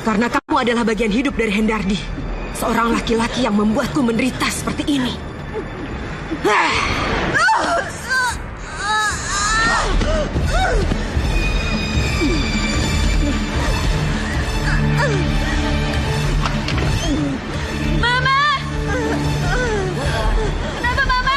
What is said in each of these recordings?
Karena kamu adalah bagian hidup dari Hendardi. Seorang laki-laki yang membuatku menderita seperti ini. Mama! Kenapa, Mama?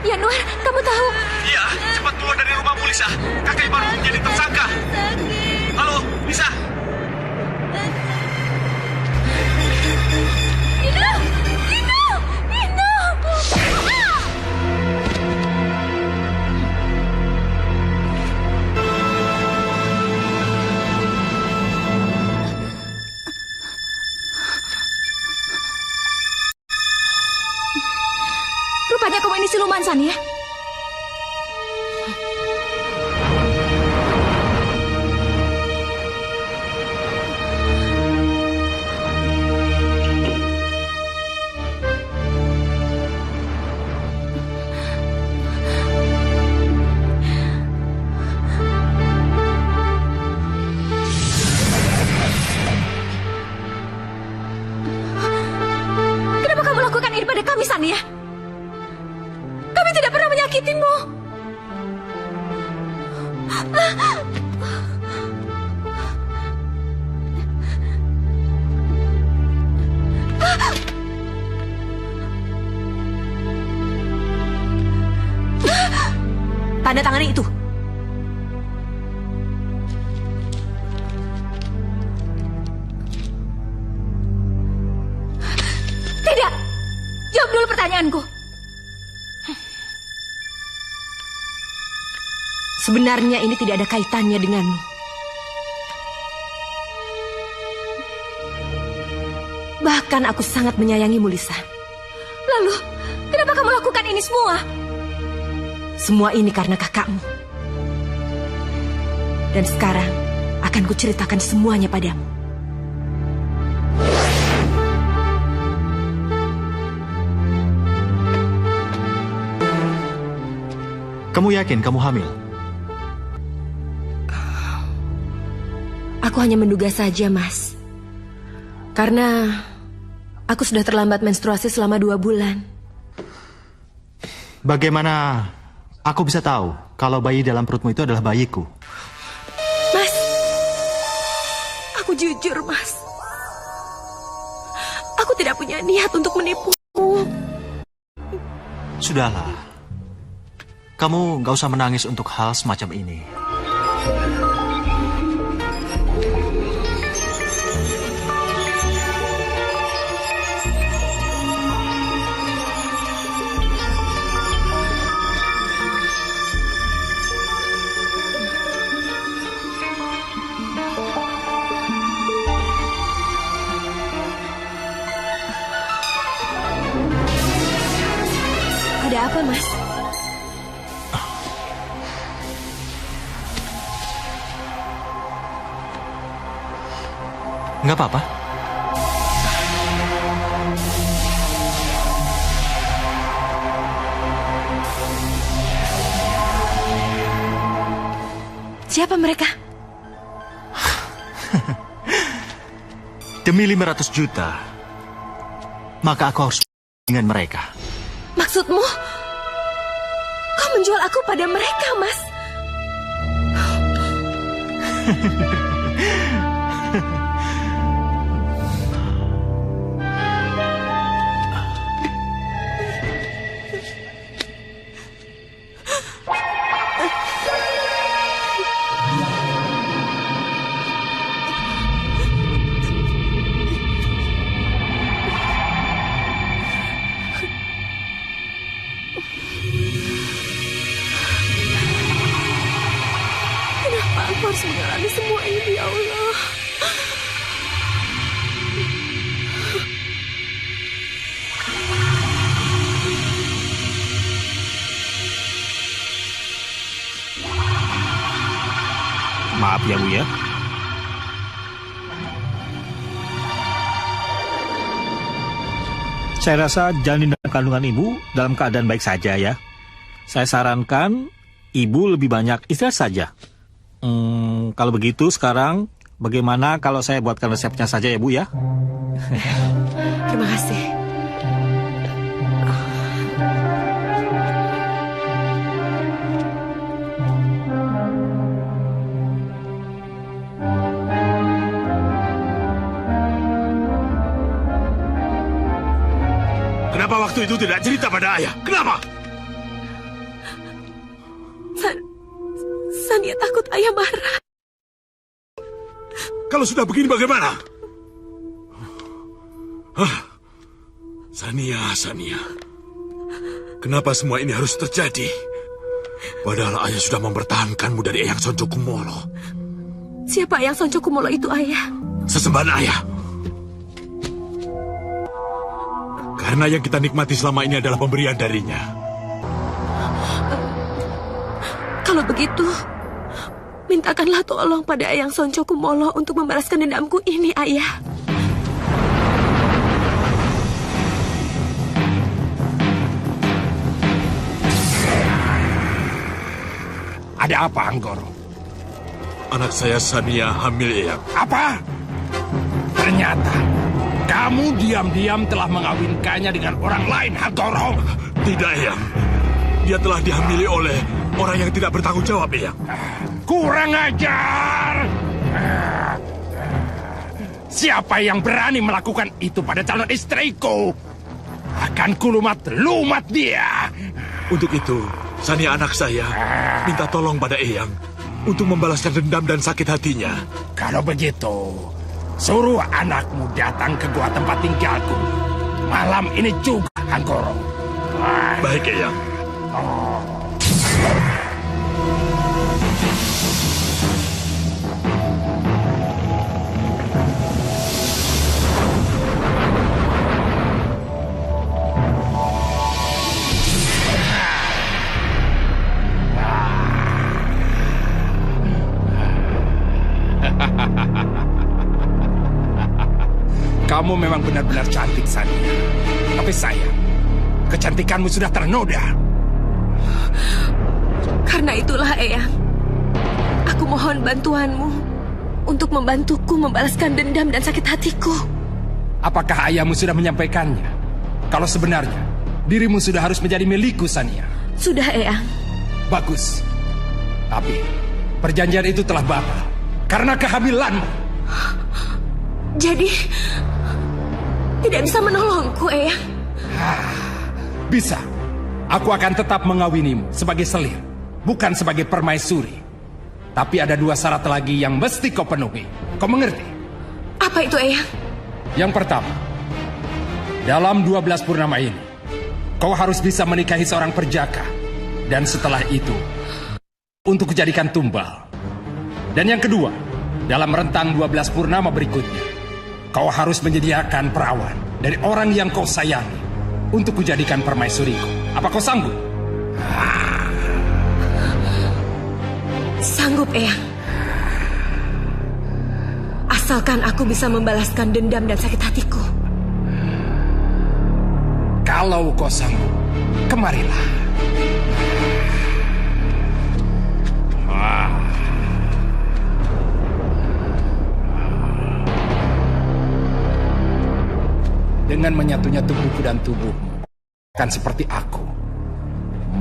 Yanuar, kamu tahu? Iya, cepat keluar dari rumahmu, Lisa. Kakek baru menjadi tersangka. Halo, Lisa. Dino! Dino! Dino! Rupanya kamu ini siluman, San, ya? Kenapa kamu lakukan ini pada kami, San, ya? Kami tidak pernah menyakitimu. Tanda tangan itu. Tidak. Jawab dulu pertanyaanku. Sebenarnya ini tidak ada kaitannya denganmu. Bahkan aku sangat menyayangimu, Lisa. Lalu, kenapa kamu lakukan ini semua? Semua ini karena kakakmu. Dan sekarang akan kuceritakan semuanya padamu. Kamu yakin kamu hamil? Aku hanya menduga saja, Mas. Karena aku sudah terlambat menstruasi selama 2 bulan. Bagaimana aku bisa tahu kalau bayi dalam perutmu itu adalah bayiku? Mas, aku jujur, Mas. Aku tidak punya niat untuk menipumu. Sudahlah. Kamu gak usah menangis untuk hal semacam ini. Mas? Nggak apa-apa. Siapa mereka? Demi 500 juta, maka aku harus dengan mereka. Maksudmu? Kau menjual aku pada mereka, Mas? Aku harus mengalami semua ini, ya Allah. Maaf ya, Bu ya. Saya rasa janin dan kandungan Ibu dalam keadaan baik saja ya. Saya sarankan Ibu lebih banyak istirahat saja. Kalau begitu sekarang bagaimana kalau saya buatkan resepnya saja ya Bu ya? Terima kasih. Kenapa waktu itu tidak cerita pada ayah? Kenapa? Sania takut ayah marah. Kalau sudah begini bagaimana? Sania. Kenapa semua ini harus terjadi? Padahal ayah sudah mempertahankanmu dari Eyang Sonco Kumolo. Siapa Eyang Sonco Kumolo itu, ayah? Sesembahan ayah. Karena yang kita nikmati selama ini adalah pemberian darinya. Kalau begitu, mintakanlah tolong pada Eyang Sonco Kumolo untuk membalaskan dendamku ini, ayah. Ada apa, Anggoro? Anak saya Sania hamil, Eyang. Apa? Ternyata kamu diam-diam telah mengawinkannya dengan orang lain, Anggoro. Tidak, Eyang. Dia telah dihamili oleh orang yang tidak bertanggung jawab, Eyang. Kurang ajar! Siapa yang berani melakukan itu pada calon istriku? Akan kulumat-lumat dia. Untuk itu, Sania anak saya minta tolong pada Eyang untuk membalaskan dendam dan sakit hatinya. Kalau begitu, suruh anakmu datang ke gua tempat tinggalku malam ini juga, Anggoro. Baik, Eyang. Kamu memang benar-benar cantik, Sania. Tapi sayang, kecantikanmu sudah ternoda. Karena itulah, Eyang, aku mohon bantuanmu untuk membantuku membalaskan dendam dan sakit hatiku. Apakah ayahmu sudah menyampaikannya? Kalau sebenarnya dirimu sudah harus menjadi milikku, Sania. Sudah, Eyang. Bagus. Tapi perjanjian itu telah batal karena kehamilanmu. Jadi tidak bisa menolongku, Eyang? Bisa. Aku akan tetap mengawinimu sebagai selir, bukan sebagai permaisuri. Tapi ada 2 syarat lagi yang mesti kau penuhi. Kau mengerti? Apa itu, Eyang? Yang pertama, dalam 12 purnama ini, kau harus bisa menikahi seorang perjaka. Dan setelah itu, untuk dijadikan tumbal. Dan yang kedua, dalam rentang 12 purnama berikutnya, kau harus menyediakan perawan dari orang yang kau sayangi untuk kujadikan permaisuriku. Apa kau sanggup? Sanggup, Eyang. Asalkan aku bisa membalaskan dendam dan sakit hatiku. Kalau kau sanggup, kemarilah. Dengan menyatunya tubuhku dan tubuhmu, kan seperti aku,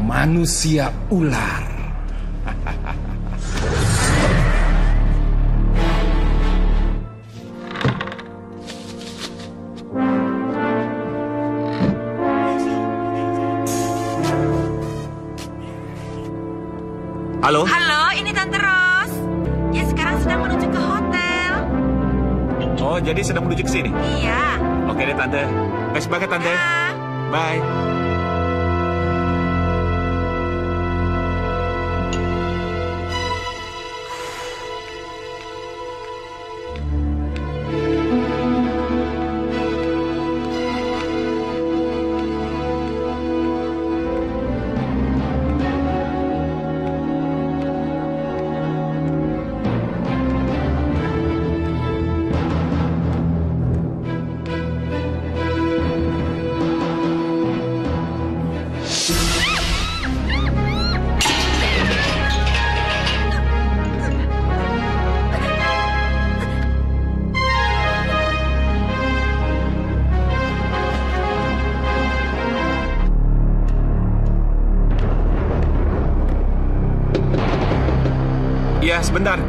manusia ular. Halo? Halo, ini Tante Ros. Ya, sekarang sedang menuju ke hotel. Oh, jadi sedang menuju ke sini? Iya. Oke deh, Tante. Bye banget, Tante. Ya. Bye. Ya, sebentar.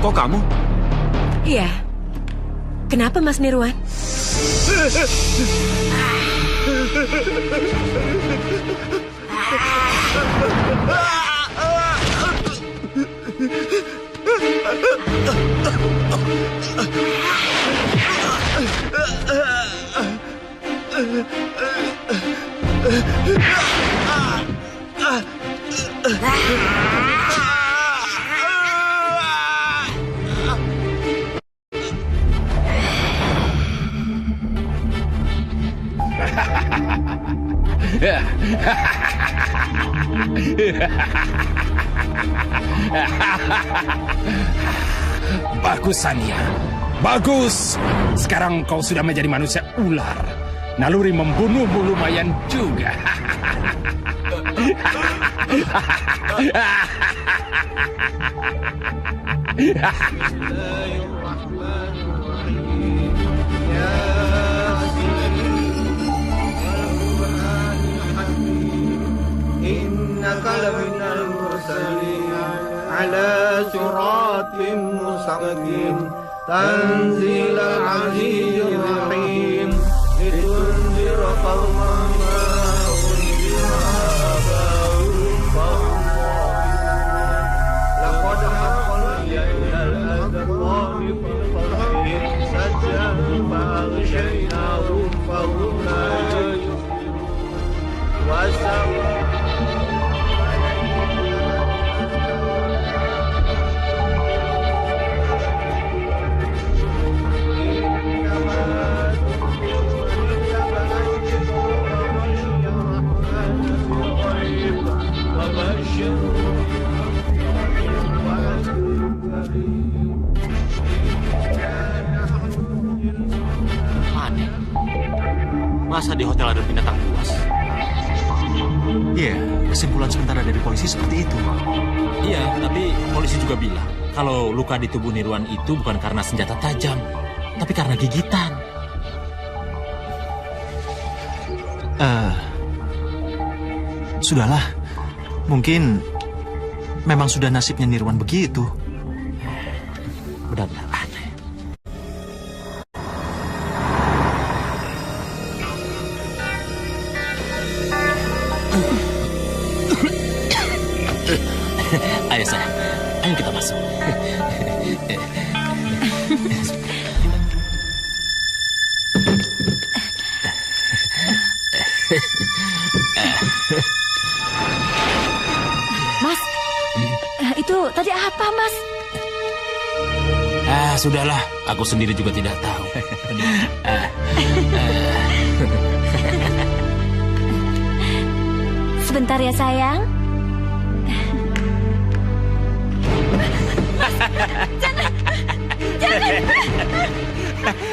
Kok kamu? Iya. Kenapa, Mas Nirwan? Bagus, Sania. Bagus. Sekarang kau sudah menjadi manusia ular. Naluri membunuhmu lumayan juga. Innaka laminal mursalin ala siratim mustaqim tanzilal azizir rahim litunzira qauman ma unzira abahum fahum laqad haqqal ilailal adqani fil khalqi sajjan fa'aghshaynahum fahum la yubsirun Aneh. Masa di hotel ada binatang buas? Iya, kesimpulan sementara dari polisi seperti itu. Iya, tapi polisi juga bilang kalau luka di tubuh Nirwan itu bukan karena senjata tajam, tapi karena gigitan. Sudahlah. Mungkin memang sudah nasibnya Nirwan begitu. Benar-benar aneh. Ayo sayang, ayo kita masuk. Mas, itu tadi apa, Mas? Sudahlah, aku sendiri juga tidak tahu. Sebentar ya sayang.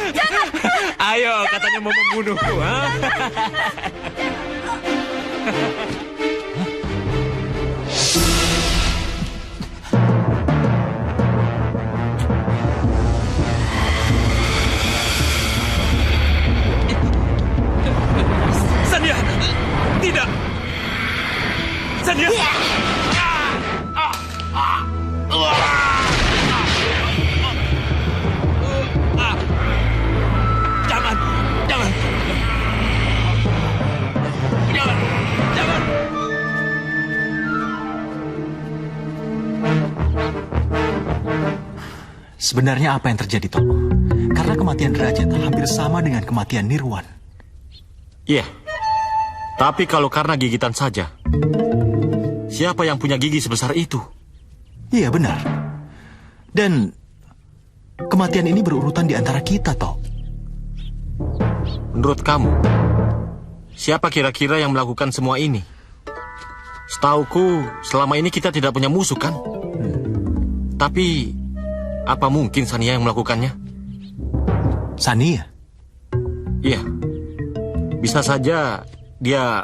Jangan. Ayo, katanya mau membunuhku. Sania! Tidak! Sania! Jangan! Jangan! Jangan! Jangan! Sebenarnya apa yang terjadi, Tok? Karena kematian Derajat hampir sama dengan kematian Nirwan. Iya. Tapi kalau karena gigitan saja, siapa yang punya gigi sebesar itu? Iya, benar. Dan kematian ini berurutan di antara kita, Tok. Menurut kamu, siapa kira-kira yang melakukan semua ini? Setauku, selama ini kita tidak punya musuh, kan? Tapi, apa mungkin Sania yang melakukannya? Sania? Iya. Bisa saja dia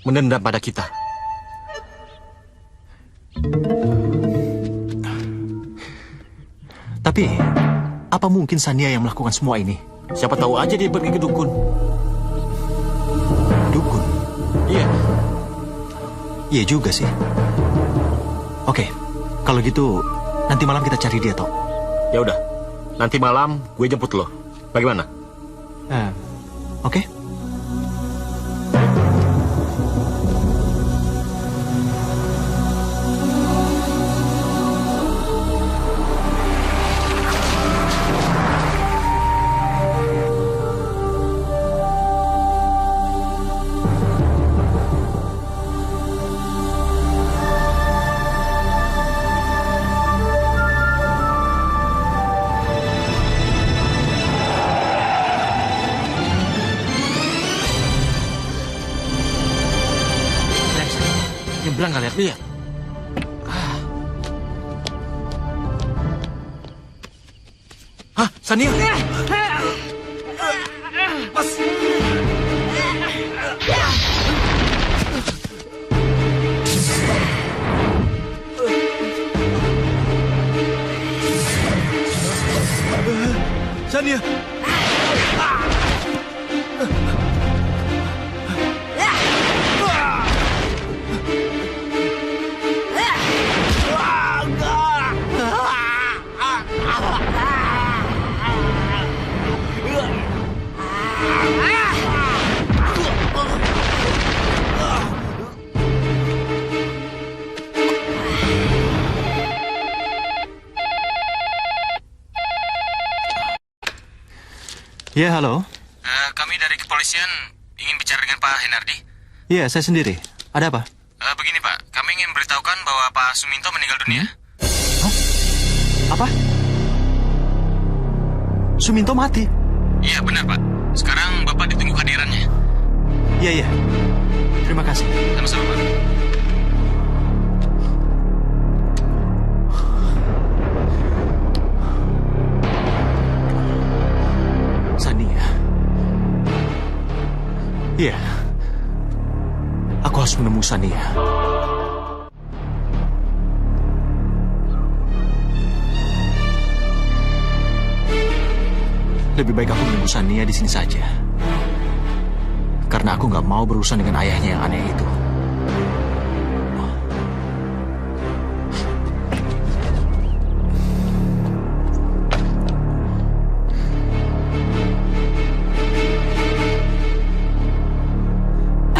mendendam pada kita. Tapi, apa mungkin Sania yang melakukan semua ini? Siapa tahu aja dia pergi ke dukun. Dukun? Iya. Iya juga sih. Oke, kalau gitu nanti malam kita cari dia, Tok. Ya udah, nanti malam gue jemput lo. Bagaimana? Oke. Nyebrang nggak lihat-lihat. Hah, Sania? Mas! Sania! Ya, halo. Kami dari kepolisian ingin bicara dengan Pak Henardi. Iya, saya sendiri. Ada apa? Begini Pak, kami ingin beritahukan bahwa Pak Suminto meninggal dunia. Hah? Apa? Suminto mati? Iya benar Pak. Sekarang Bapak ditunggu kehadirannya. Iya. Terima kasih. Sama-sama Pak. Sania. Iya. Aku harus menemui Sania. Lebih baik aku menunggu Sania di sini saja. Karena aku nggak mau berurusan dengan ayahnya yang aneh itu.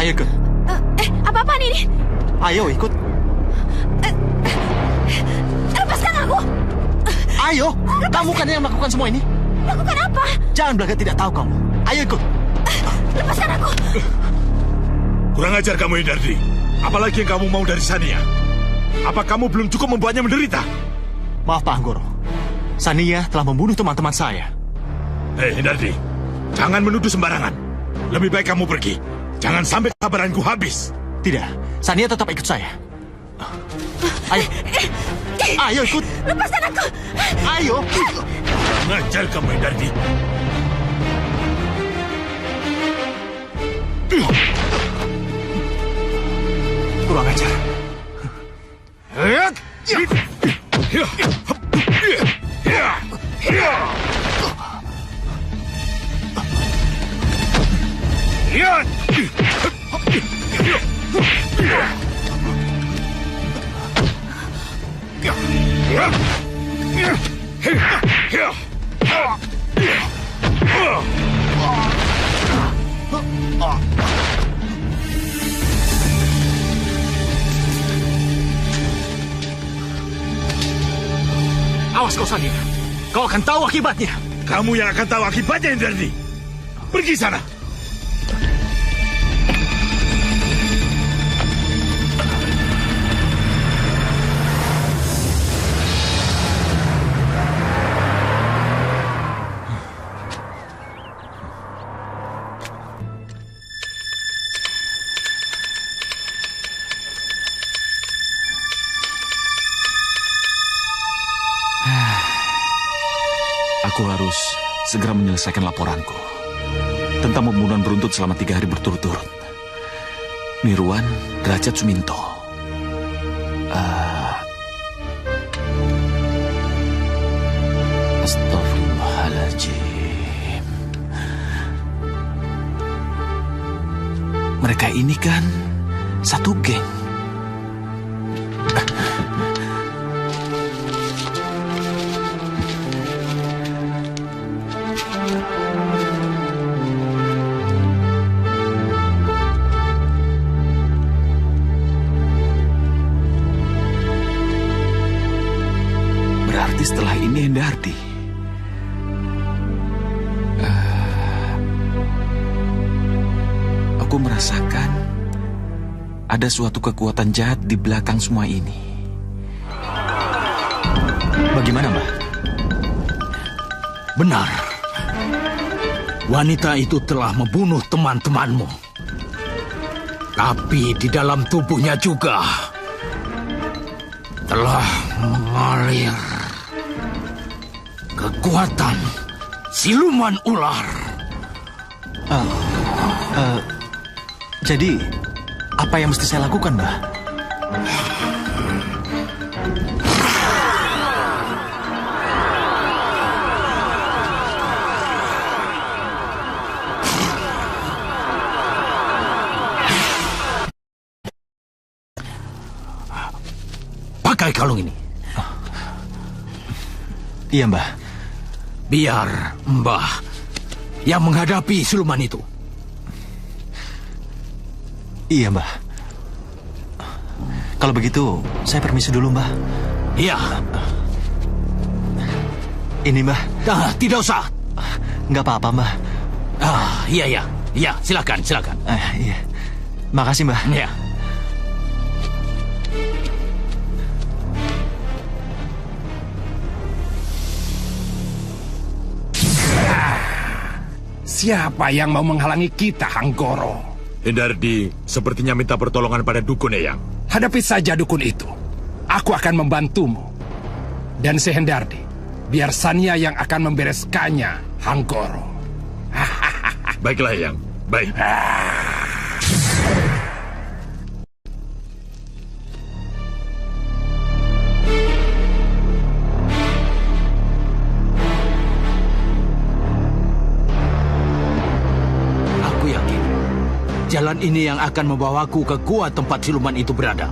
Ayo ikut. Apa-apaan ini? Ayo ikut. Lepaskan aku. Ayo, kamu kan yang melakukan semua ini. Lakukan apa? Jangan belaga tidak tahu kamu. Ayo ikut. Lepaskan aku. Kurang ajar kamu, Henardi. Apalagi yang kamu mau dari Sania? Apa kamu belum cukup membuatnya menderita? Maaf Pak Anggoro. Sania telah membunuh teman-teman saya. Hei, Hendardi, jangan menuduh sembarangan. Lebih baik kamu pergi. Jangan sampai kabaranku habis. Tidak, Sania tetap ikut saya. Ayo. Ayo ikut. Lepaskan aku. Ayo. Ngajar kamu, Hendardi. Kurang ajar. Awas kau, Sania. Kau akan tahu akibatnya. Kamu yang akan tahu akibatnya, Hendardi. Pergi sana. Aku harus segera menyelesaikan laporanku tentang pembunuhan beruntun selama 3 hari berturut-turut. Nirwan Derajat Suminto. Astagfirullahaladzim. Mereka ini kan satu geng. Setelah ini Hendardi. Aku merasakan ada suatu kekuatan jahat di belakang semua ini. Bagaimana, Mbah? Benar. Wanita itu telah membunuh teman-temanmu. Tapi di dalam tubuhnya juga telah mengalir kekuatan siluman ular. Jadi, apa yang mesti saya lakukan, Mbah? Pakai kalung ini. Iya, Mbah. Biar Mbah yang menghadapi siluman itu. Iya, Mbah. Kalau begitu, saya permisi dulu, Mbah. Iya. Ini, Mbah. Tidak usah. Nggak apa-apa, Mbah. Iya. Iya, silakan. Iya. Makasih, Mbah. Iya. Siapa yang mau menghalangi kita, Hanggoro? Hendardi sepertinya minta pertolongan pada dukun, Eyang. Hadapi saja dukun itu. Aku akan membantumu. Dan si Hendardi, biar Sania yang akan membereskannya, Hanggoro. Baiklah, Eyang. Baik. Jalan ini yang akan membawaku ke gua tempat siluman itu berada.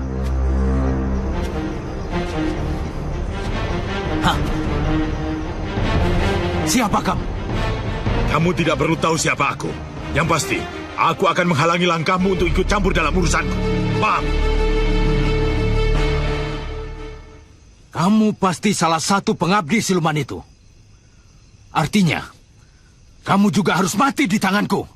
Siapa kamu? Kamu tidak perlu tahu siapa aku. Yang pasti, aku akan menghalangi langkahmu untuk ikut campur dalam urusanku. Paham? Kamu pasti salah satu pengabdi siluman itu. Artinya, kamu juga harus mati di tanganku.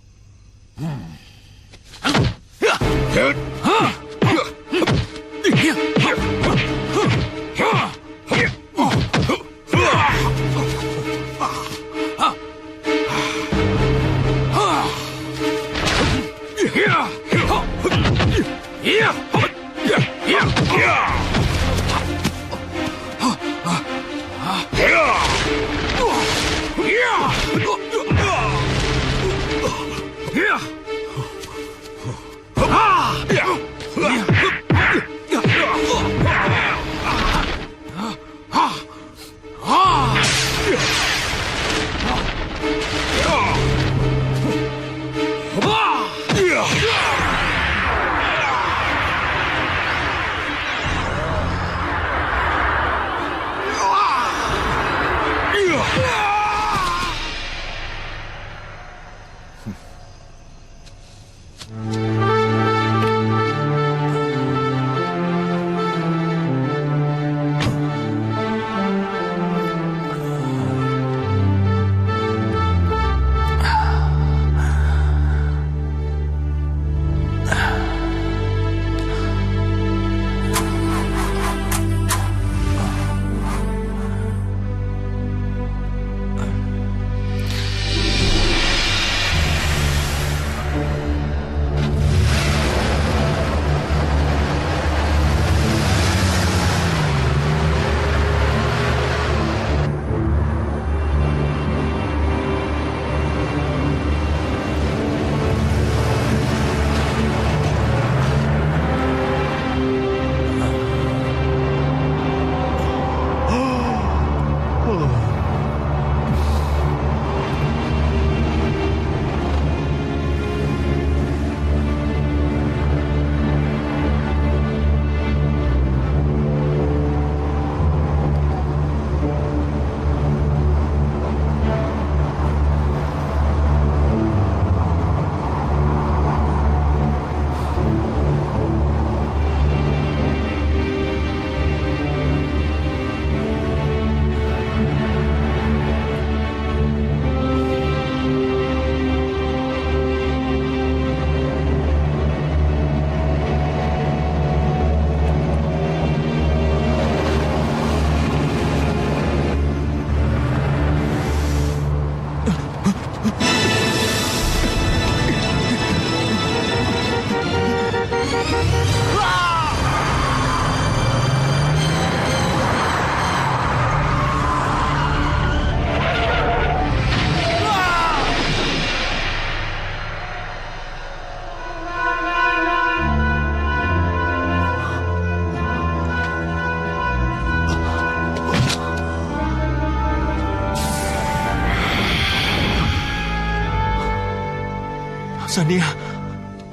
Sania,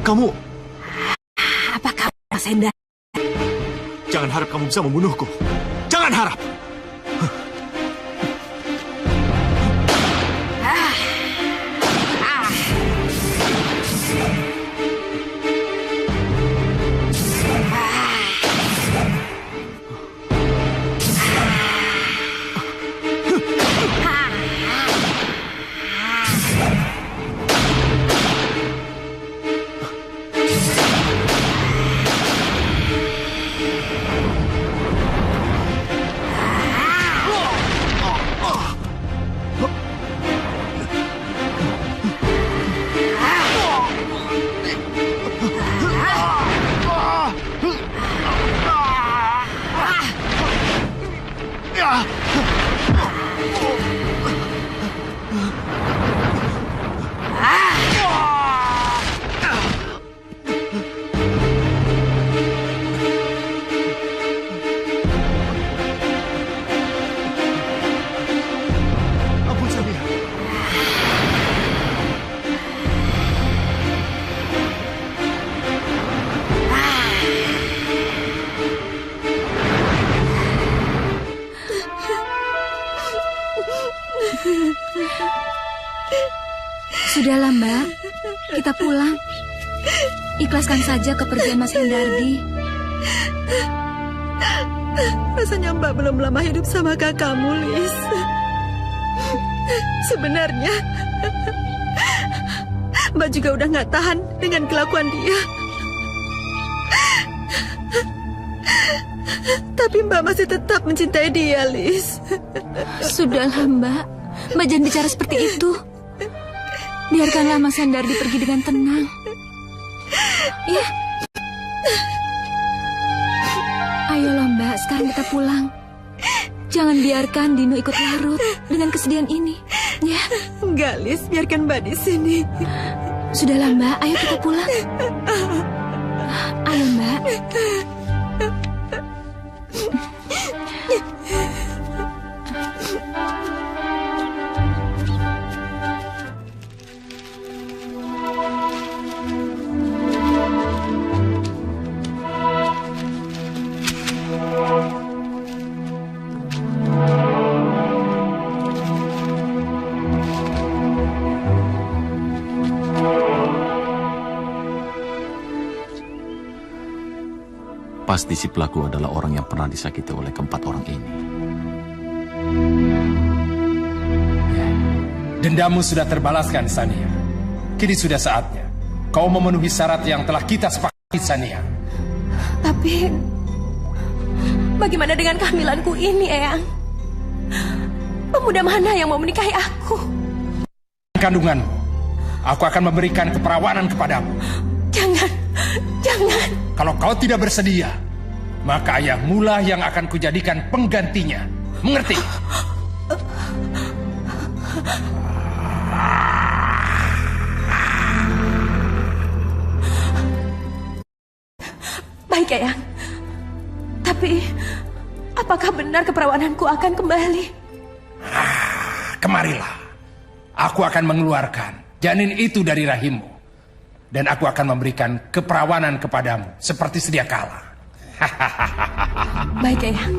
kamu... Apa kamu, Mas Hendar? Jangan harap kamu bisa membunuhku. Jangan harap! Sudahlah, Mbak. Kita pulang. Ikhlaskan saja kepergian Mas Hendardi. Rasanya Mbak belum lama hidup sama kakakmu, Lis. Sebenarnya Mbak juga udah gak tahan dengan kelakuan dia. Tapi Mbak masih tetap mencintai dia, Lis. Sudahlah, Mbak. Mbak jangan bicara seperti itu. Biarkanlah Mas Hendardi pergi dengan tenang. Ya. Mbak, sekarang kita pulang. Jangan biarkan Dino ikut larut dengan kesedihan ini, ya? Enggak, Lis, biarkan Mbak di sini. Sudahlah, Mbak, ayo kita pulang. Ayo, Mbak. Pasti si pelaku adalah orang yang pernah disakiti oleh keempat orang ini. Dendamu sudah terbalaskan, Sania. Kini sudah saatnya kau memenuhi syarat yang telah kita sepakati, Sania. Tapi bagaimana dengan kehamilanku ini, Eyang? Pemuda mana yang mau menikahi aku? Kandunganmu, aku akan memberikan keperawanan kepadamu. Jangan. Kalau kau tidak bersedia, maka ayahmu lah yang akan kujadikan penggantinya. Mengerti? Baik, Eyang. Tapi apakah benar keperawananku akan kembali? Kemarilah. Aku akan mengeluarkan janin itu dari rahimmu. Dan aku akan memberikan keperawanan kepadamu seperti sedia kala. Baik, Eyang.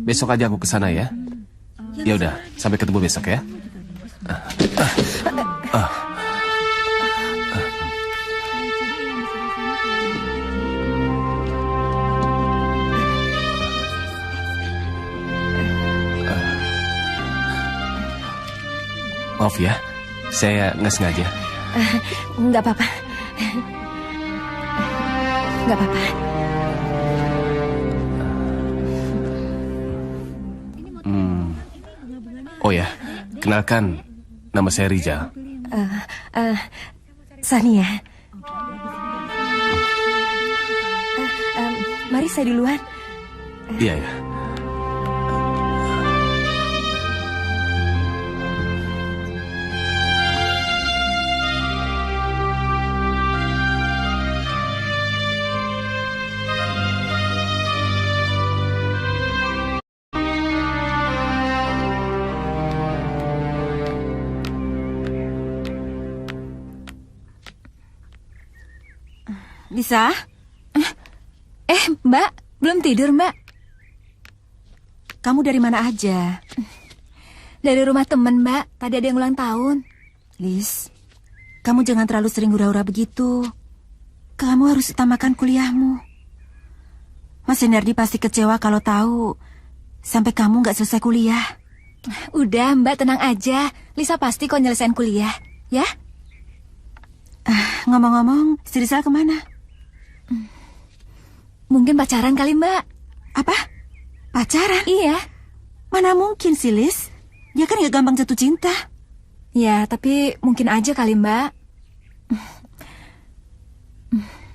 Besok aja aku ke sana ya. Ya udah, sampai ketemu besok ya. Maaf ya, saya nggak sengaja. Nggak apa-apa. Nggak apa-apa. Oh ya, kenalkan, nama saya Rijal. Sania. Mari saya duluan. Iya ya. Lisa? Mbak, belum tidur, Mbak? Kamu dari mana aja? Dari rumah temen, Mbak. Tadi ada yang ulang tahun. Lis, kamu jangan terlalu sering hura-hura begitu. Kamu harus utamakan kuliahmu. Mas Hendardi pasti kecewa kalau tahu sampai kamu nggak selesai kuliah. Udah, Mbak, tenang aja. Lisa pasti kok nyelesain kuliah, ya? Ngomong-ngomong, si Rizal kemana? Mungkin pacaran kali, Mbak. Apa? Pacaran? Iya. Mana mungkin sih, Lis? Dia kan gak gampang jatuh cinta. Ya, tapi mungkin aja kali, Mbak.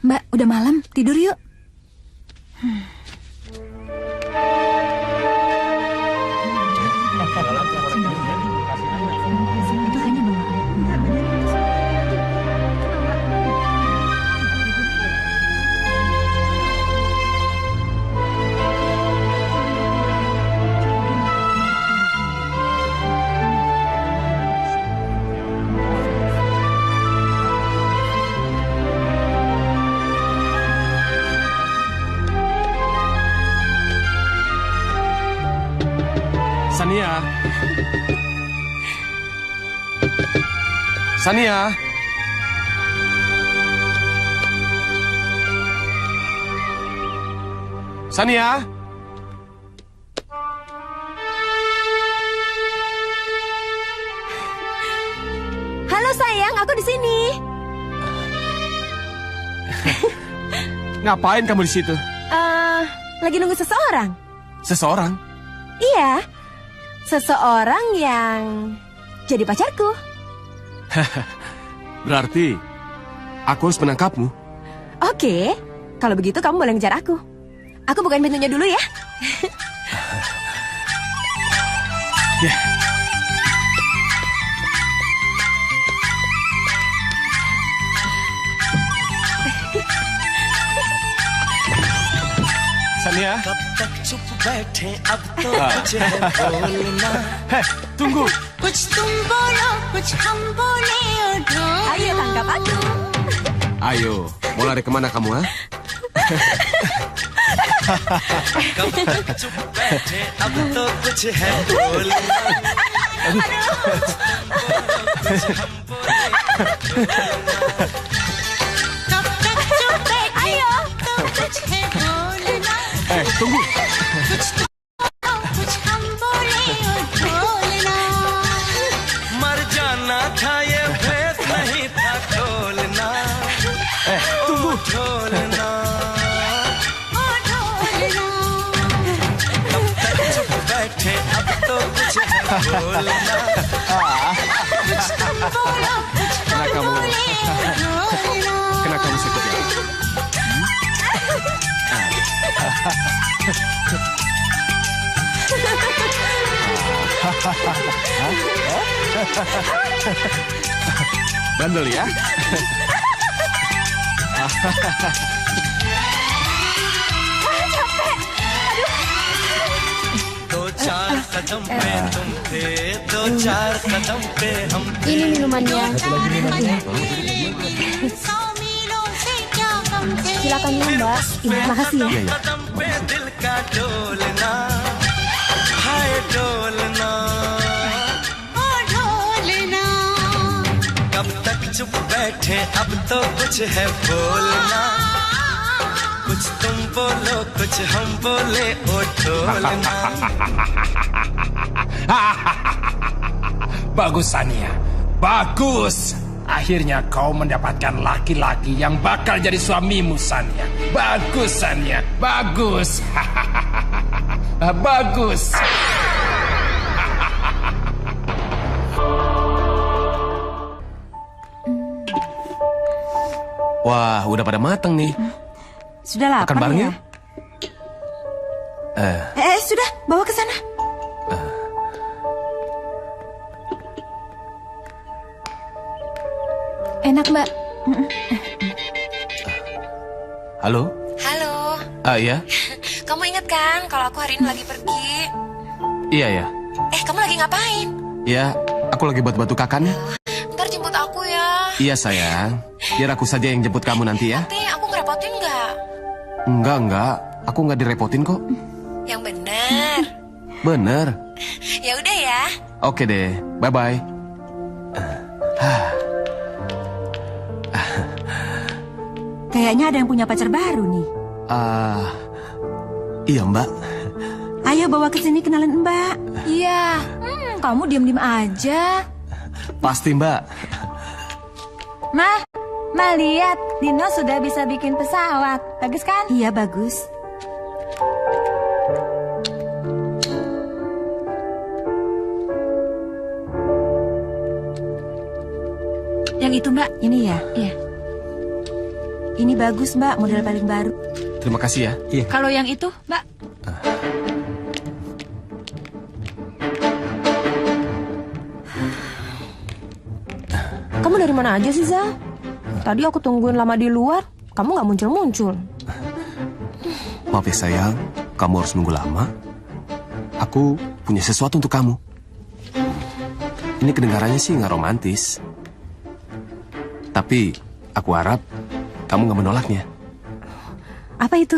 Mbak, udah malam. Tidur yuk. Sania. Sania. Sania. Halo sayang, aku di sini. Ngapain kamu di situ? Lagi nunggu seseorang. Seseorang? Iya. seseorang yang jadi pacarku. Berarti aku harus menangkapmu. Oke, kalau begitu kamu boleh ngejar aku. Aku bukain pintunya dulu ya. Ya. Sania. Hei, tunggu. Ayo tangkap aku. Ayo, mau lari kemana kamu, ha? Ayo. Tunggu. मर जाना था ये भेद नहीं था खोलना tunggu ढोलना कब तक चुप बैठे अब तो कुछ है बोलना कुछ तुम बोलो कुछ हम बोले Kena kamu seperti itu. Bandel ya. दो चार कदम पे तुम थे दो चार कदम पे हम Ini minumannya. Silakan ya, Mbak. Makasih ya. कदम पे दिल का डोलना हाय डोलना ओ ढोलना कब तक चुप बैठे अब तो कुछ है बोलना कुछ तुम बोलो कुछ हम बोले ओ ढोलना Bagus, Sania. Bagus. Akhirnya kau mendapatkan laki-laki yang bakal jadi suamimu, Sania. Bagus, Sania. Bagus. Bagus. Wah, udah pada mateng nih. Sudah lapar Makan bareng ya? yuk. Sudah, bawa ke sana. Enak, Mbak. Halo? Halo. Iya? Kamu ingat kan kalau aku hari ini lagi pergi? Iya ya. Kamu lagi ngapain? Ya, aku lagi buat batu kakannya. Ntar jemput aku ya. Iya sayang. Biar aku saja yang jemput kamu nanti ya. Nanti aku ngerepotin nggak? Enggak. Aku nggak direpotin kok. Yang bener. Bener. Ya udah ya. Oke deh. Bye-bye. Kayaknya ada yang punya pacar baru nih. Iya Mbak. Ayo bawa ke sini kenalan Mbak. Iya. Kamu diam-diam aja. Pasti Mbak. Ma lihat, Dino sudah bisa bikin pesawat. Bagus kan? Iya bagus. Yang itu Mbak. Ini ya? Iya. Ini bagus Mbak, model paling baru. Terima kasih ya. Iya. Kalau yang itu, Mbak. Kamu dari mana aja sih, Zal? Tadi aku tungguin lama di luar, kamu nggak muncul-muncul. Maaf ya sayang, kamu harus nunggu lama. Aku punya sesuatu untuk kamu. Ini kedengarannya sih nggak romantis. Tapi aku harap kamu nggak menolaknya. Apa itu?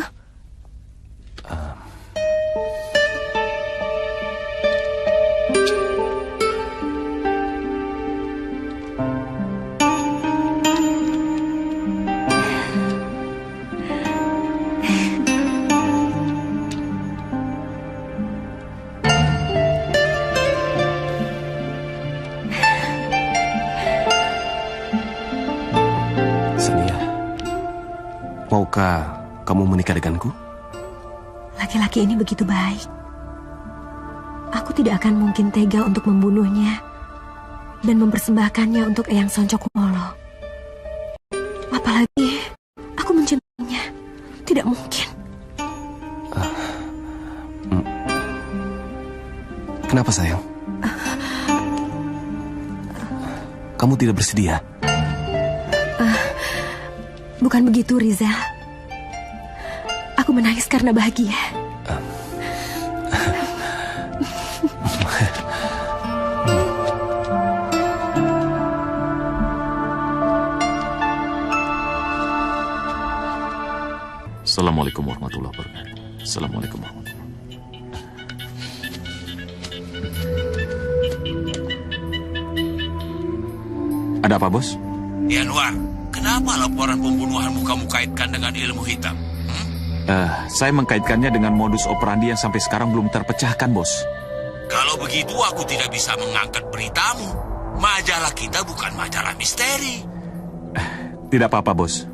Maukah kamu menikah denganku? Laki-laki ini begitu baik. Aku tidak akan mungkin tega untuk membunuhnya dan mempersembahkannya untuk Eyang Soncokumolo. Apalagi aku mencintainya. Tidak mungkin. Kenapa sayang? Kamu tidak bersedia? Bukan begitu, Rizal. Aku menangis karena bahagia. Assalamualaikum warahmatullahi wabarakatuh. Assalamualaikum warahmatullahi wabarakatuh. Ada apa, Bos? Yanuar, kenapa laporan pembunuhanmu kamu kaitkan dengan ilmu hitam? Saya mengkaitkannya dengan modus operandi yang sampai sekarang belum terpecahkan, Bos. Kalau begitu aku tidak bisa mengangkat beritamu. Majalah kita bukan majalah misteri. Tidak apa-apa, Bos.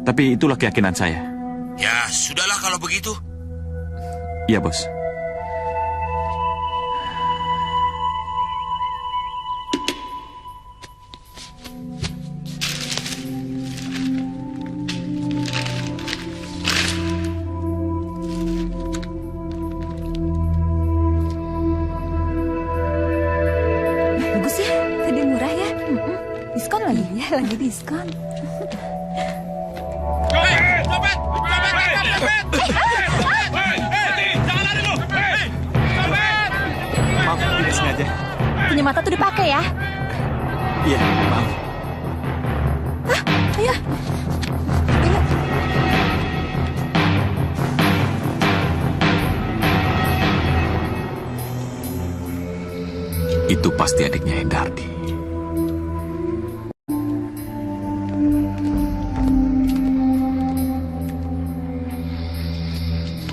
Tapi itulah keyakinan saya. Ya, sudahlah kalau begitu. Iya, Bos. Bagus ya, tadi murah ya. Diskon lagi ya, lagi diskon. Maaf, tidak sengaja. Punya mata tuh dipakai ya. Iya, maaf. Ayo. Itu pasti adiknya Hendardi.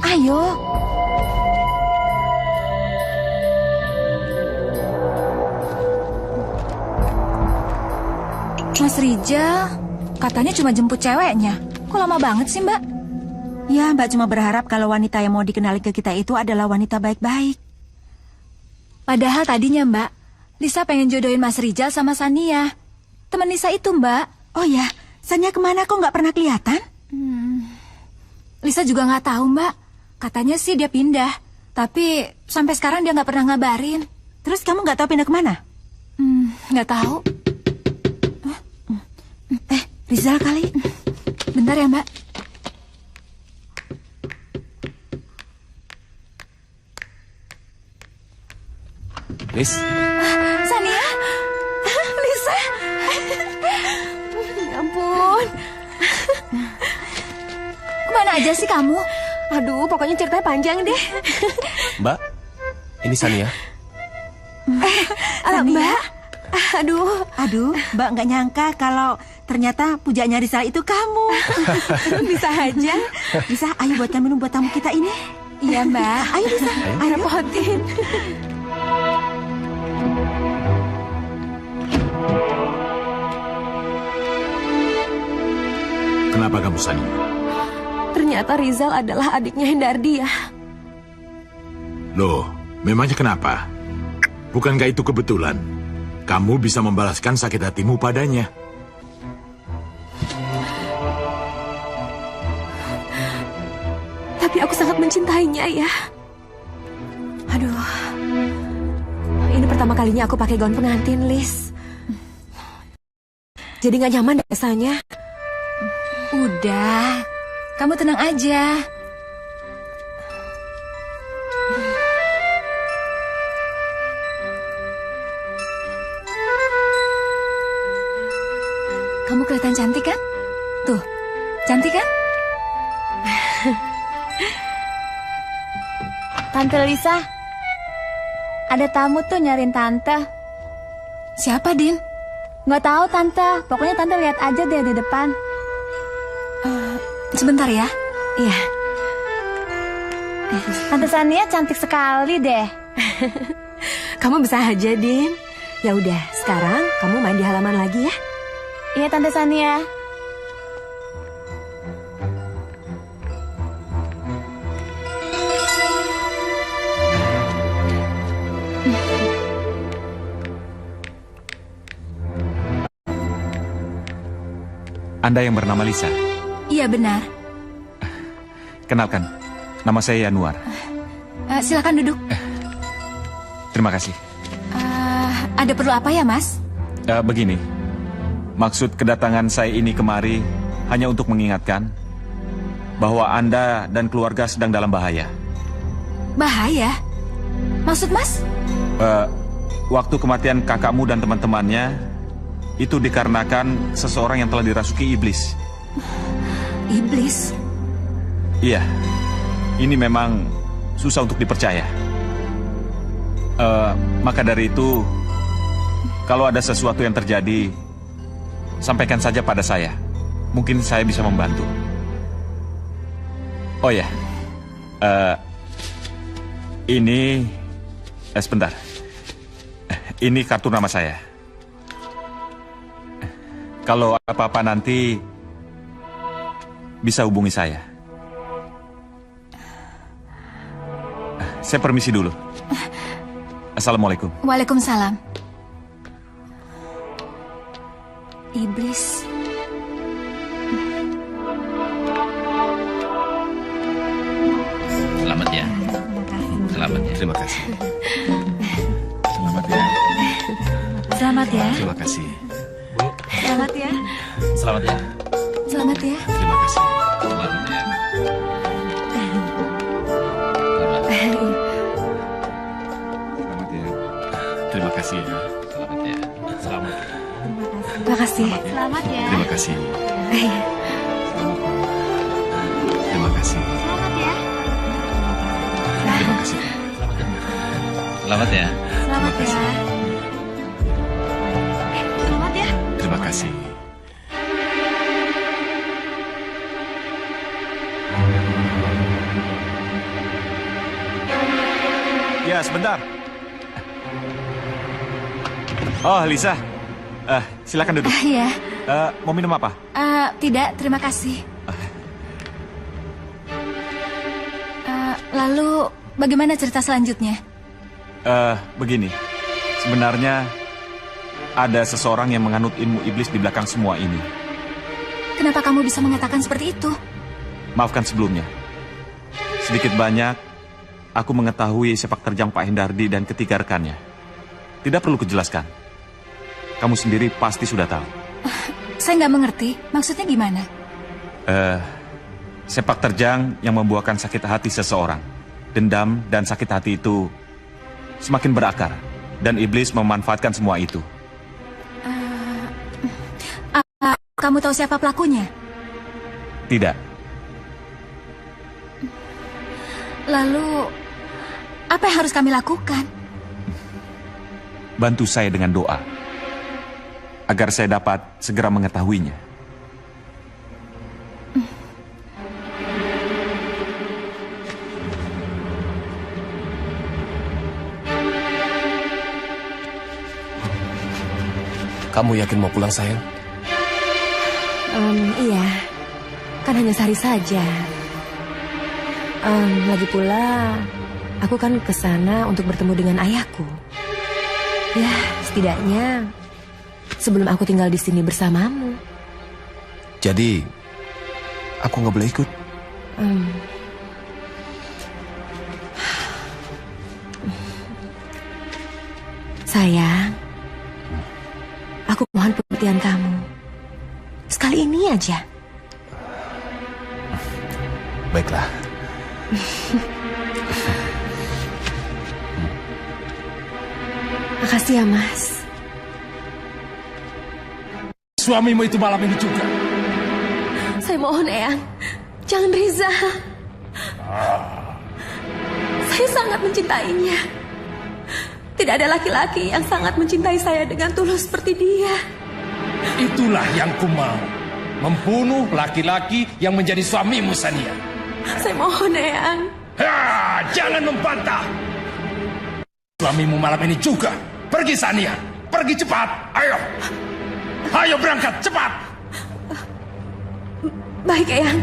Ayo. Mas Rijal, katanya cuma jemput ceweknya. Kok lama banget sih, Mbak? Ya, Mbak cuma berharap kalau wanita yang mau dikenali ke kita itu adalah wanita baik-baik. Padahal tadinya, Mbak, Lisa pengen jodohin Mas Rijal sama Sania. Teman Lisa itu, Mbak. Oh ya, Sania kemana kok nggak pernah kelihatan? Lisa juga nggak tahu, Mbak. Katanya sih dia pindah. Tapi sampai sekarang dia nggak pernah ngabarin. Terus kamu nggak tahu pindah kemana? Nggak tahu. Rizal kali. Bentar ya, Mbak. Lis. Sania. Lisa. Ya ampun. Kemana aja sih kamu? Aduh, pokoknya ceritanya panjang deh. Mbak, ini Sania. Mbak. Aduh, Mbak nggak nyangka kalau ternyata pujaannya Rizal itu kamu. Bisa aja. Bisa, ayo buatkan minum buat tamu kita ini. Iya, Mbak. Ayo, Rizal. Ayo. Repotin. Kenapa kamu, Sania? Ternyata Rizal adalah adiknya Hendardi ya. Loh, memangnya kenapa? Bukankah itu kebetulan? Kamu bisa membalaskan sakit hatimu padanya. Tapi aku sangat mencintainya ya. Aduh, ini pertama kalinya aku pakai gaun pengantin, Lis. Jadi nggak nyaman rasanya. Udah, kamu tenang aja. Kamu kelihatan cantik kan? Tuh, cantik kan? Tante Lisa, ada tamu tuh nyariin Tante. Siapa, Din? Nggak tahu, Tante. Pokoknya Tante lihat aja deh di depan. Sebentar ya. Iya. Tante Sania cantik sekali deh. Kamu bisa aja, Din. Ya udah, sekarang kamu main di halaman lagi ya. Iya, Tante Sania. Anda yang bernama Lisa? Iya, benar. Kenalkan, nama saya Yanuar. Silakan duduk. Terima kasih. Ada perlu apa ya, Mas? Begini, maksud kedatangan saya ini kemari hanya untuk mengingatkan bahwa Anda dan keluarga sedang dalam bahaya. Bahaya? Maksud Mas? Waktu kematian kakakmu dan teman-temannya itu dikarenakan seseorang yang telah dirasuki iblis. Iblis? Iya, ini memang susah untuk dipercaya. Maka dari itu, kalau ada sesuatu yang terjadi, sampaikan saja pada saya. Mungkin saya bisa membantu. Oh ya, ini sebentar. Ini kartu nama saya. Kalau apa-apa nanti bisa hubungi saya. Saya permisi dulu. Assalamualaikum. Waalaikumsalam. Iblis. Selamat ya. Selamat ya. Terima kasih. Selamat ya. Selamat ya. Terima kasih. Selamat ya. Selamat ya. Selamat ya. Terima kasih. Selamat ya. Terima kasih ya. Selamat ya. Selamat ya. Terima kasih. Selamat ya. Terima kasih. Terima kasih. Selamat ya. Terima kasih. Selamat ya. Selamat ya. Selamat ya. Terima kasih. Ya, sebentar. Oh, Lisa. Silakan duduk. Iya. Mau minum apa? Tidak, terima kasih. Lalu, bagaimana cerita selanjutnya? Begini. Sebenarnya ada seseorang yang menganut ilmu iblis di belakang semua ini. Kenapa kamu bisa mengatakan seperti itu? Maafkan sebelumnya. Sedikit banyak, aku mengetahui sepak terjang Pak Hendardi dan ketiga rekannya. Tidak perlu kujelaskan. Kamu sendiri pasti sudah tahu. Saya nggak mengerti. Maksudnya gimana? Sepak terjang yang membuahkan sakit hati seseorang. Dendam dan sakit hati itu semakin berakar. Dan iblis memanfaatkan semua itu. Kamu tahu siapa pelakunya? Tidak. Lalu, apa yang harus kami lakukan? Bantu saya dengan doa. Agar saya dapat segera mengetahuinya. Kamu yakin mau pulang, sayang? Iya. Kan hanya sehari saja. Lagi pula, aku kan ke sana untuk bertemu dengan ayahku. Ya, setidaknya sebelum aku tinggal di sini bersamamu. Jadi, aku nggak boleh ikut? Sayang, aku mohon pengertian kamu. Sekali ini aja. Baiklah. Makasih ya, Mas. Suamimu itu malam ini juga. Saya mohon, Eyang, jangan Riza. Saya sangat mencintainya. Tidak ada laki-laki yang sangat mencintai saya dengan tulus seperti dia. Itulah yang ku mau. Membunuh laki-laki yang menjadi suamimu, Sania. Saya mohon, Eyang. Jangan membantah. Suamimu malam ini juga. Pergi, Sania. Pergi cepat. Ayo. Ayo berangkat, cepat. Baik, Eyang.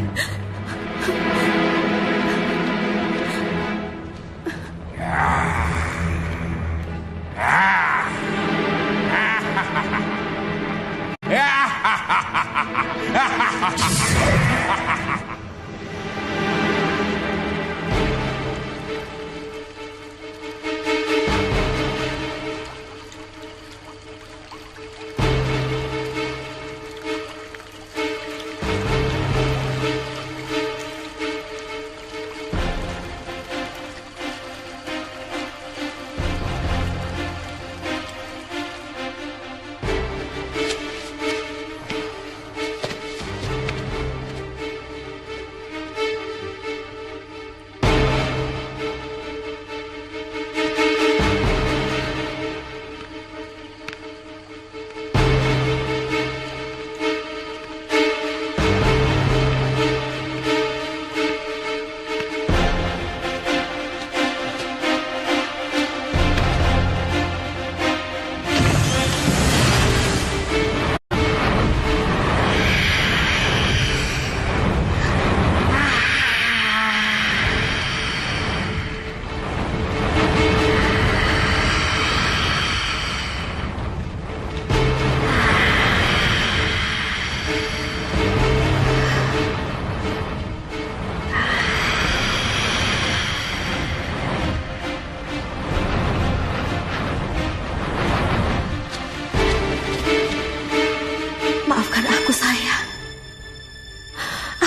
Maafkan aku, sayang.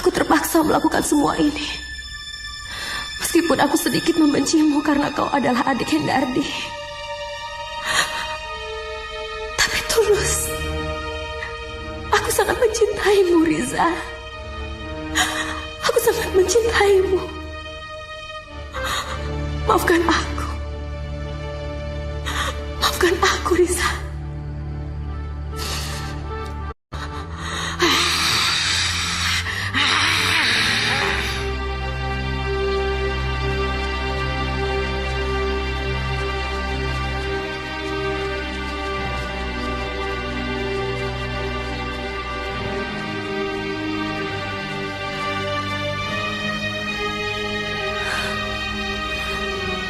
Aku terpaksa melakukan semua ini. Meskipun aku sedikit membencimu karena kau adalah adik Hendardi. Tapi tulus, aku sangat mencintaimu, Riza. Aku sangat mencintaimu. Maafkan aku. Maafkan aku, Riza.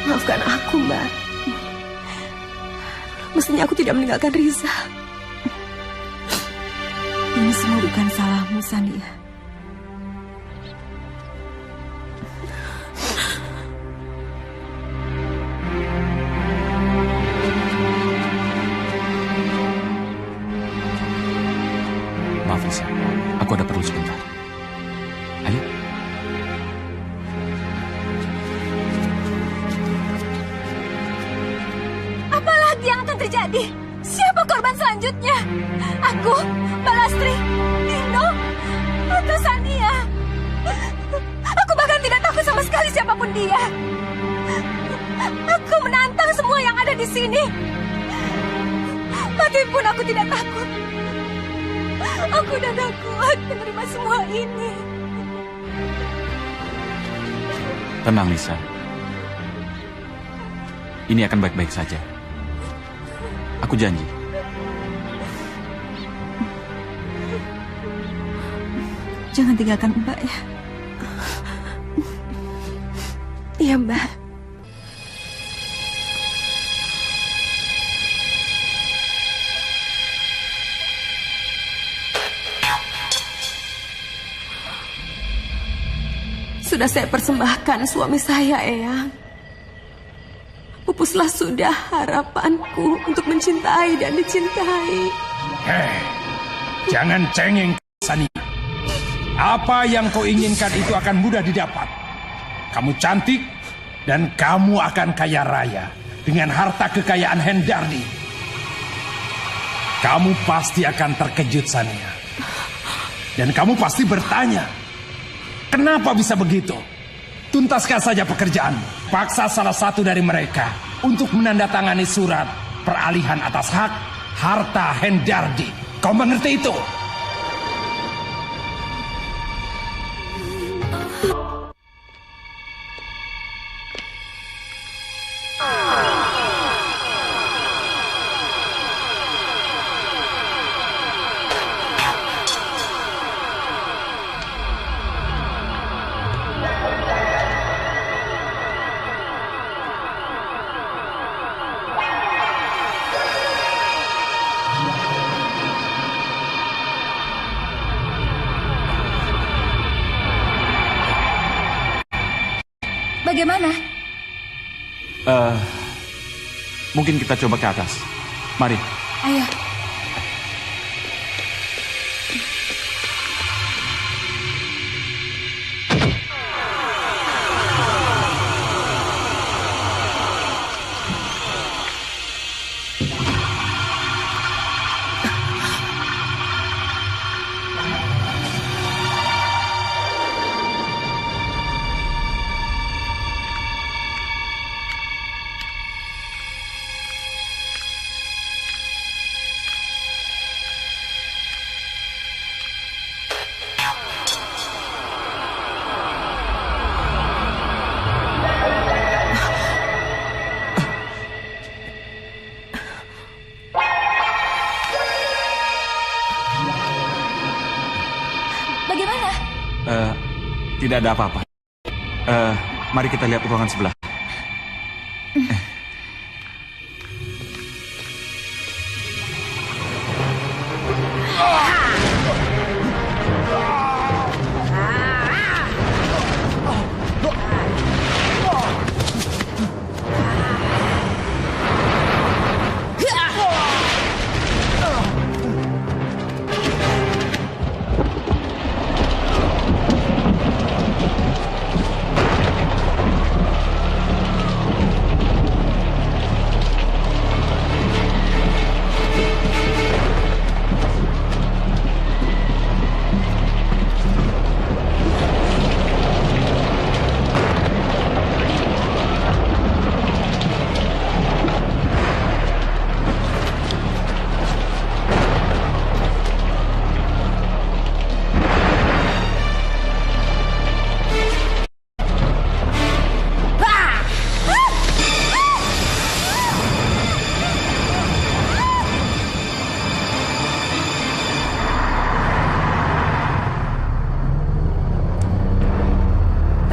Maafkan aku, Mbak. Mestinya aku tidak meninggalkan Riza. Ini semua bukan salahmu, Sania. Maaf, Lisa. Aku ada perlu sebentar. Ayo. Apalagi yang akan terjadi? Siapa korban selanjutnya? Aku, Mbak Lastri, Dino, atau Sania? Aku bahkan tidak takut sama sekali siapapun dia. Aku menantang semua yang ada di sini. Mati pun aku tidak takut. Aku udah gak kuat menerima semua ini. Tenang, Lisa. Ini akan baik-baik saja. Aku janji. Jangan tinggalkan Mbak ya. Iya, Mbak. Sudah saya persembahkan suami saya, Eyang. Pupuslah sudah harapanku untuk mencintai dan dicintai. Jangan cengeng, Sania. Apa yang kau inginkan itu akan mudah didapat. Kamu cantik dan kamu akan kaya raya dengan harta kekayaan Hendardi. Kamu pasti akan terkejut, Sania. Dan kamu pasti bertanya, kenapa bisa begitu? Tuntaskan saja pekerjaan. Paksa salah satu dari mereka untuk menandatangani surat peralihan atas hak harta Hendardi. Kau mengerti itu? Bagaimana? Mungkin kita coba ke atas. Mari. Ayo. Bagaimana? Tidak ada apa-apa. Mari kita lihat ruangan sebelah.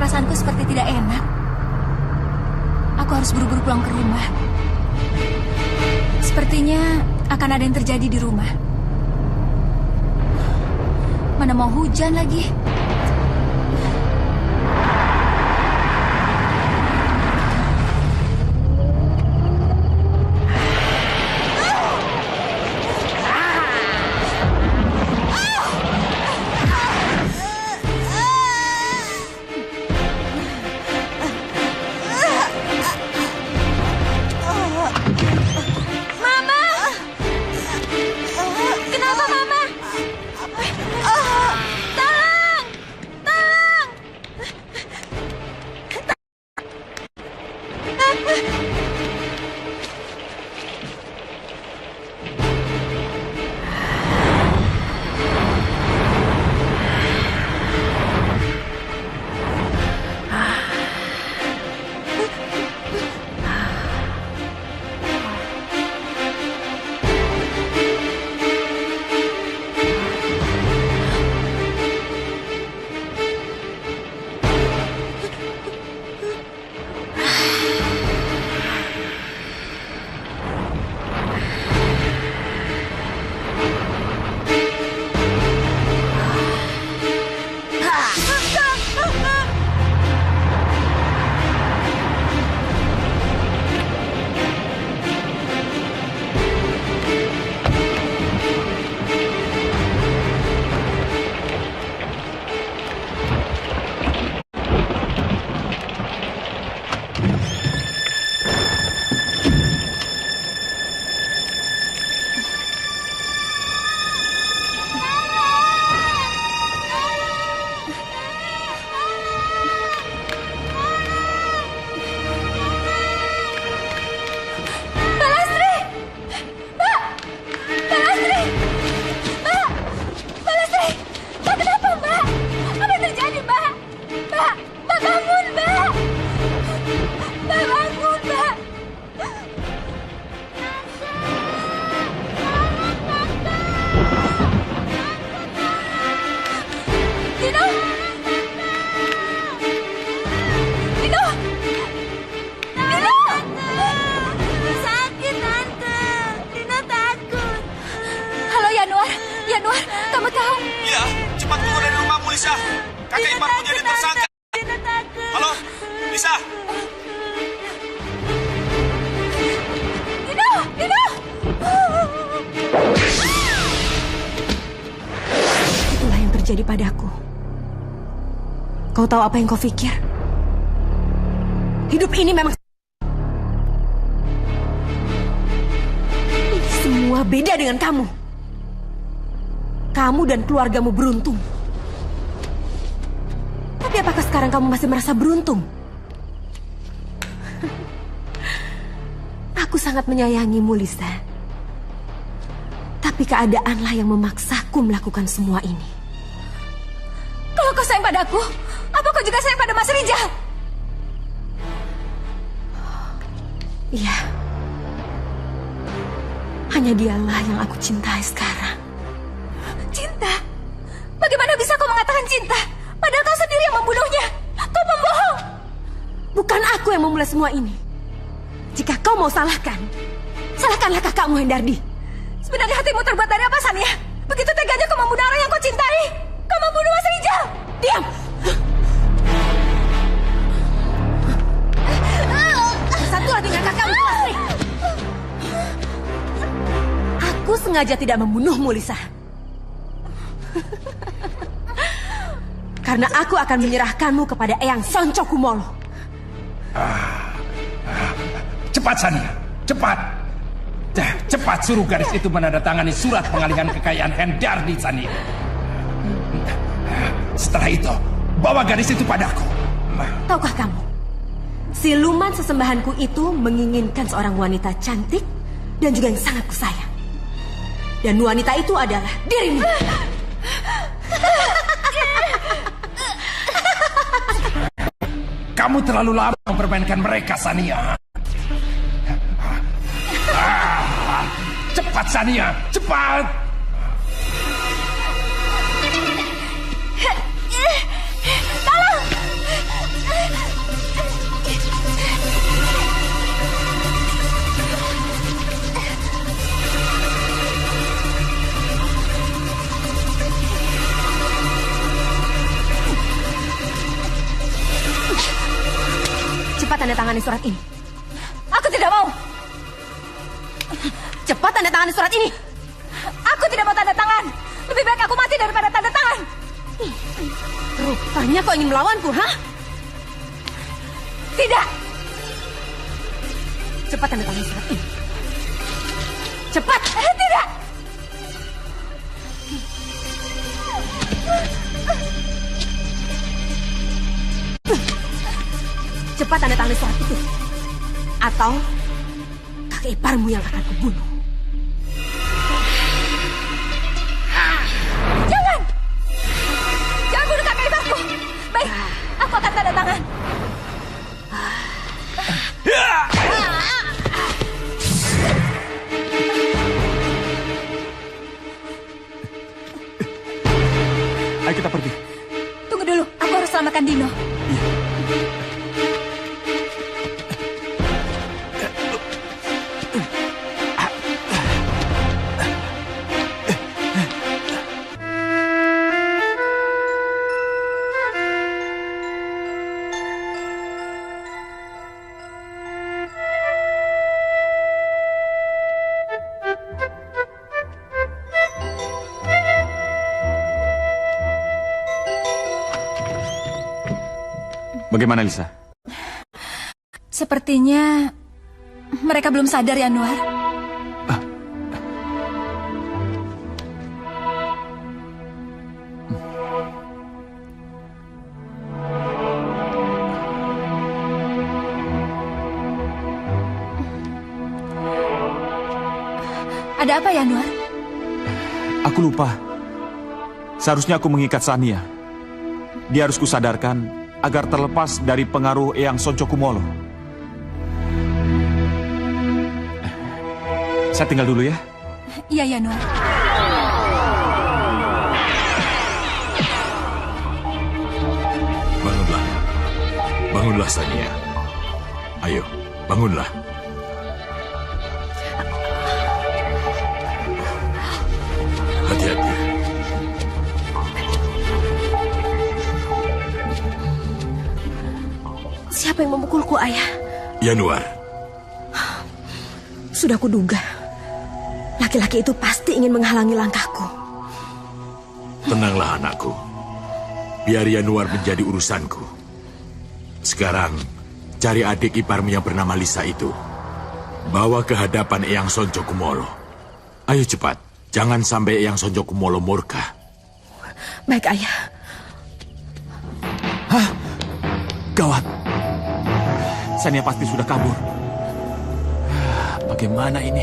Perasaanku seperti tidak enak. Aku harus buru-buru pulang ke rumah. Sepertinya akan ada yang terjadi di rumah. Mana mau hujan lagi. Mulisa! Dino! Itulah yang terjadi padaku. Kau tahu apa yang kau pikir? Hidup ini memang... Ini semua beda dengan kamu. Kamu dan keluargamu beruntung. Tapi apakah sekarang kamu masih merasa beruntung? Aku sangat menyayangimu, Lisa. Tapi keadaanlah yang memaksaku melakukan semua ini. Kalau kau sayang padaku, apa kau juga sayang pada Mas Rijal? Iya. Hanya dialah yang aku cintai sekarang. Cinta? Bagaimana bisa kau mengatakan cinta? Padahal kau sendiri yang membunuhnya. Kau pembohong. Bukan aku yang memulai semua ini. Jika kau mau salahkan, salahkanlah kakakmu Hendardi. Sebenarnya hatimu terbuat dari apa, Sania? Begitu teganya kau membunuh orang yang kau cintai. Kau membunuh Mas Rijal. Diam! Bersatulah dengan kakakmu, Lastri. Aku sengaja tidak membunuhmu, Lisa. Karena aku akan menyerahkanmu kepada Eyang Sonco Kumolo. Cepat, Sania. Cepat. Cepat suruh gadis itu menandatangani surat pengalihan kekayaan Hendardi, Sania. Setelah itu, bawa gadis itu padaku. Tahukah kamu, siluman sesembahanku itu menginginkan seorang wanita cantik dan juga yang sangat kusayang. Dan wanita itu adalah dirimu. Kamu terlalu lama mempermainkan mereka, Sania. Cepat, Sania, cepat! Tolong! Cepat tanda tangani surat ini. Aku tidak mau. Cepat tanda tangani surat ini. Aku tidak mau tanda tangan. Lebih baik aku mati daripada tanda tangan. Rupanya kau ingin melawanku, hah? Tidak. Cepat tanda tangani surat ini. Cepat. Tidak. Cepat tanda tangani surat itu. Atau kakek iparmu yang akan kubunuh. Jangan! Jangan bunuh kakek iparku. Baik, aku akan tanda tangan. Ayo kita pergi. Tunggu dulu, aku harus selamatkan Dino. Bagaimana, Lisa? Sepertinya mereka belum sadar ya, Anwar. Ada apa ya, Anwar? Aku lupa. Seharusnya aku mengikat Sania. Dia harus kusadarkan agar terlepas dari pengaruh Eyang Sonco Kumolo. Saya tinggal dulu ya. Iya, ya, Anwar. Bangunlah. Bangunlah, Sania. Ayo, bangunlah. Hati-hati. Siapa yang memukulku, Ayah? Yanuar. Sudah kuduga. Laki-laki itu pasti ingin menghalangi langkahku. Tenanglah anakku. Biar Yanuar menjadi urusanku. Sekarang, cari adik iparmu yang bernama Lisa itu. Bawa ke hadapan Eyang Sonjo Kumolo. Ayo cepat, jangan sampai Eyang Sonjo Kumolo murka. Baik, Ayah. Hah? Gawat. Sania pasti sudah kabur. Bagaimana ini?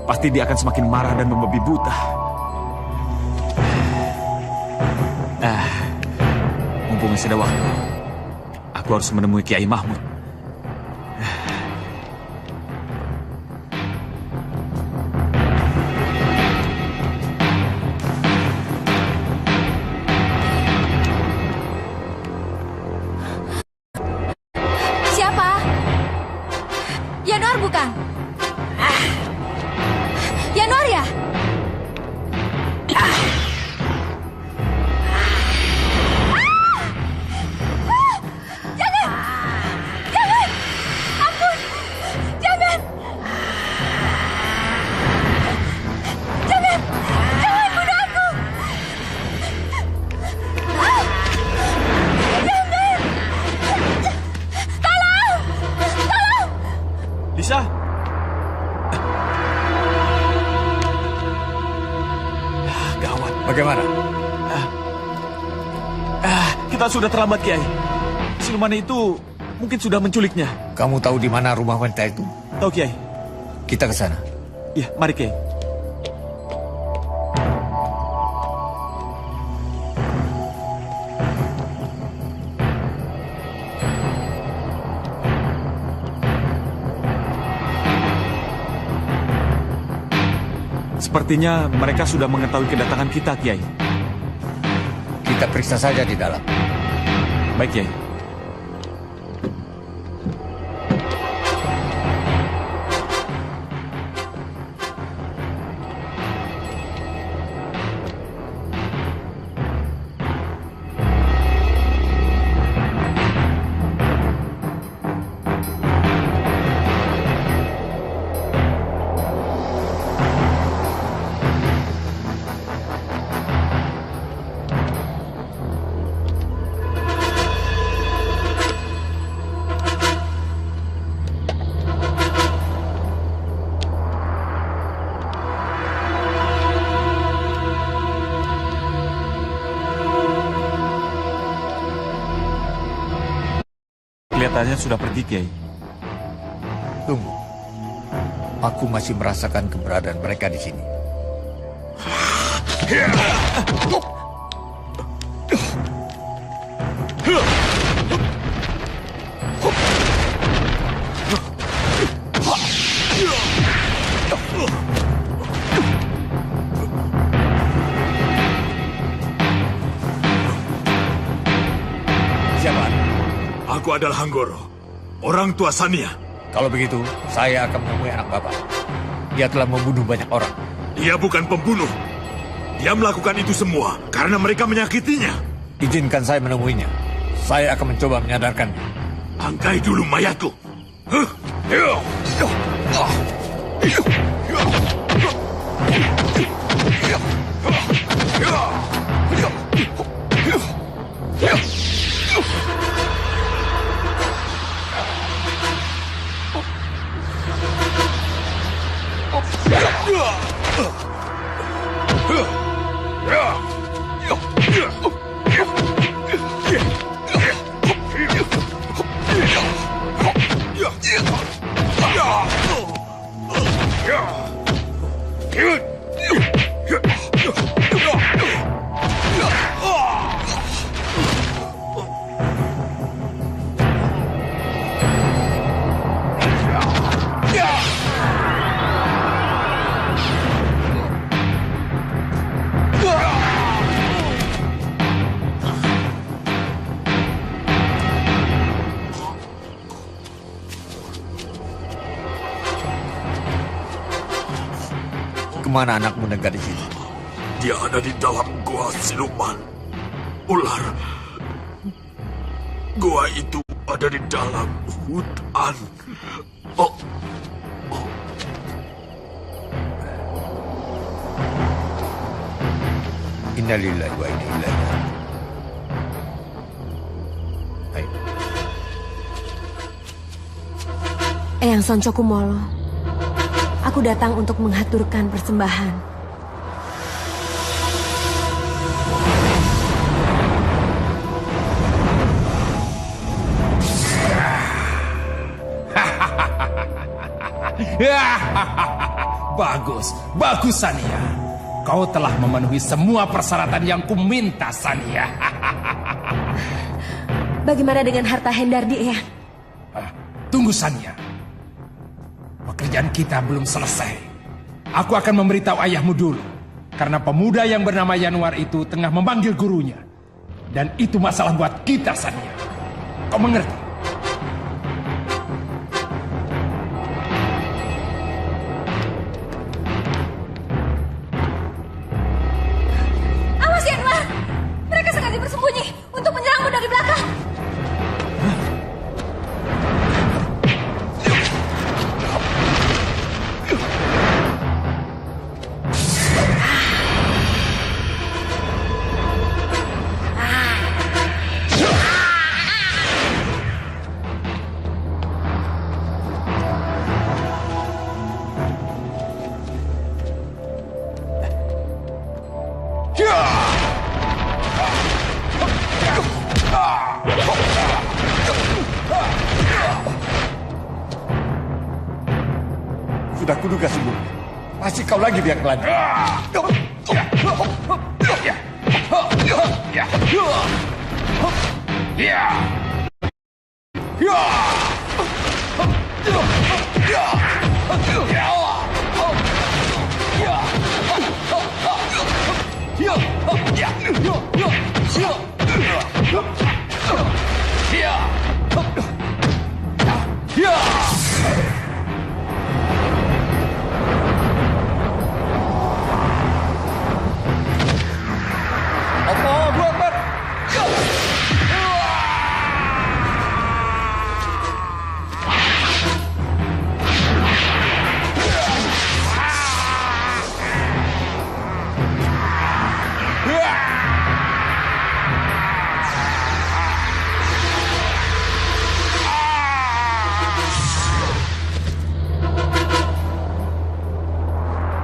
Pasti dia akan semakin marah dan membabi buta. Mumpung masih ada waktu, aku harus menemui Kiai Mahmud. Siapa? Yanuar bukan? Yanuar ya? Jangan! Jangan! Ampun! Jangan! Jangan! Jangan bunuh aku! Jangan! Tolong! Tolong! Lisa! Gawat. Bagaimana? Kita sudah terlambat, Kiai. Siluman itu mungkin sudah menculiknya. Kamu tahu di mana rumah wanita itu? Tahu, Kiai. Kita ke sana. Iya, mari, Kiai. Sepertinya mereka sudah mengetahui kedatangan kita, Kiai. Kita periksa saja di dalam. Baik, Kiai. Kelihatannya sudah pergi, Kiai. Tunggu. Aku masih merasakan keberadaan mereka di sini. Siapa? Aku adalah Hanggoro, orang tua Sania. Kalau begitu, saya akan menemui anak Bapak. Dia telah membunuh banyak orang. Dia bukan pembunuh. Dia melakukan itu semua karena mereka menyakitinya. Izinkan saya menemuinya. Saya akan mencoba menyadarkannya. Angkai dulu mayatku. Kemana anakmu negara di sini? Dia ada di dalam gua siluman. Ular. Gua itu ada di dalam hutan. Oh. Innalillahi wa inna ilaihi raji'un. Eyang Sonco Kumolo, aku datang untuk menghaturkan persembahan. Bagus, bagus Sania. Kau telah memenuhi semua persyaratan yang kuminta, Sania. Bagaimana dengan harta Hendardi, Eyang? Tunggu, Sania. Pekerjaan kita belum selesai. Aku akan memberitahu ayahmu dulu. Karena pemuda yang bernama Yanuar itu tengah memanggil gurunya. Dan itu masalah buat kita, Sania. Kau mengerti? Awas Yanuar! Mereka sengaja bersembunyi untuk menyerangmu dari belakang. Sudah kuduga sebelumnya. Masih kau lagi biang keladi.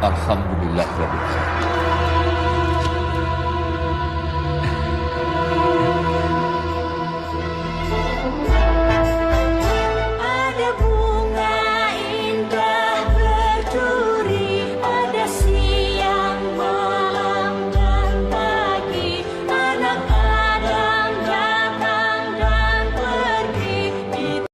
Alhamdulillah Rabbil Alamin.